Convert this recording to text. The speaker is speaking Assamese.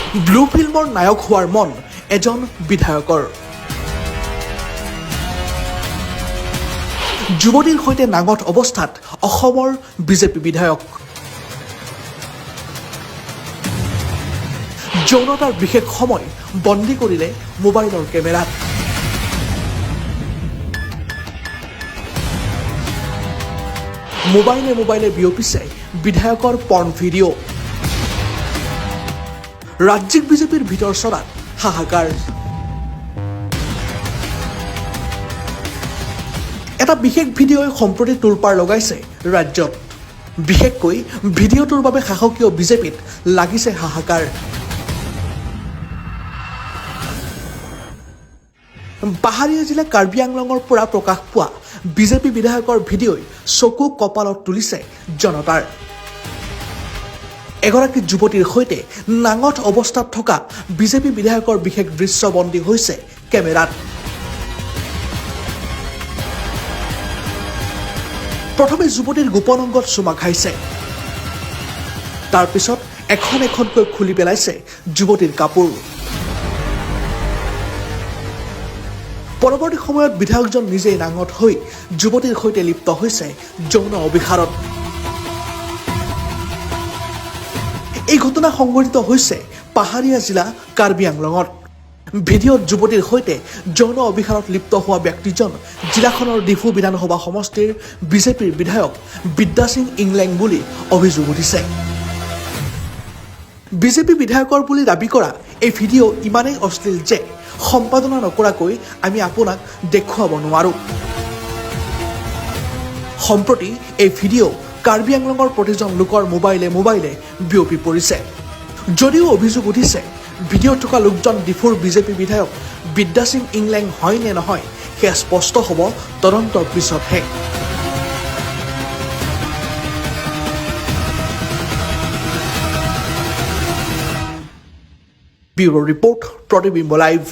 ব্লু ফিল্মৰ নায়ক হোৱাৰ মন এজন বিধায়কৰ। যুৱতীৰ সৈতে নাঙঠ অৱস্থাত অসমৰ বিজেপি বিধায়ক। যৌনতাৰ বিশেষ সময় বন্দী কৰিলে মোবাইলৰ কেমেৰাত। মোবাইলে বিয়পিছে বিধায়কৰ পৰ্ণ ভিডিঅ'। ৰাজ্যিক বিজেপিৰ ভিতৰ চৰাত হাহাকাৰ। এটা বিশেষ ভিডিঅ'ই সম্প্ৰতি তোলপাৰ লগাইছে ৰাজ্যত। বিশেষকৈ ভিডিঅ'টোৰ বাবে শাসকীয় বিজেপিত লাগিছে হাহাকাৰ। পাহাৰীয়া জিলা কাৰ্বি আংলঙৰ পৰা প্ৰকাশ পোৱা বিজেপি বিধায়কৰ ভিডিঅ'ই চকু কপালত তুলিছে জনতাৰ। এগৰাকী যুৱতীৰ সৈতে নাঙঠ অৱস্থাত থকা বিজেপি বিধায়কৰ বিশেষ দৃশ্যবন্দী হৈছে কেমেৰাত। প্ৰথমে যুৱতীৰ গোপন অংগত চুমা খাইছে, তাৰ পিছত এখন এখনকৈ খুলি পেলাইছে যুৱতীৰ কাপোৰ। পৰৱৰ্তী সময়ত বিধায়কজন নিজেই নাঙঠ হৈ যুৱতীৰ সৈতে লিপ্ত হৈছে যৌন অভিসাৰত। এই ঘটনা সংঘটিত হৈছে পাহাৰীয়া জিলা কাৰ্বি আংলঙত। ভিডিঅ'ত যুৱতীৰ সৈতে যৌন অভিসাৰত লিপ্ত হোৱা ব্যক্তিজন জিলাখনৰ ডিফু বিধানসভা সমষ্টিৰ বিজেপিৰ বিধায়ক বিদ্যা সিং ইংলেং বুলি অভিযোগ উঠিছে। বিজেপি বিধায়কৰ বুলি দাবী কৰা এই ভিডিঅ' ইমানেই অশ্লীল যে সম্পাদনা নকৰাকৈ আমি আপোনাক দেখুৱাব নোৱাৰো। সম্প্ৰতি এই ভিডিঅ' কাৰ্বি আংলঙৰ প্ৰতিজন লোকৰ মোবাইলে বিয়পি পৰিছে। যদিও অভিযোগ উঠিছে ভিডিঅ'ত থকা লোকজন ডিফুৰ বিজেপি বিধায়ক বিদ্যা সিং ইংলেং হয় নে নহয় সেয়া স্পষ্ট হ'ব তদন্তৰ পিছতহে। ব্যুৰো ৰিপৰ্ট, প্ৰতিবিম্ব লাইভ।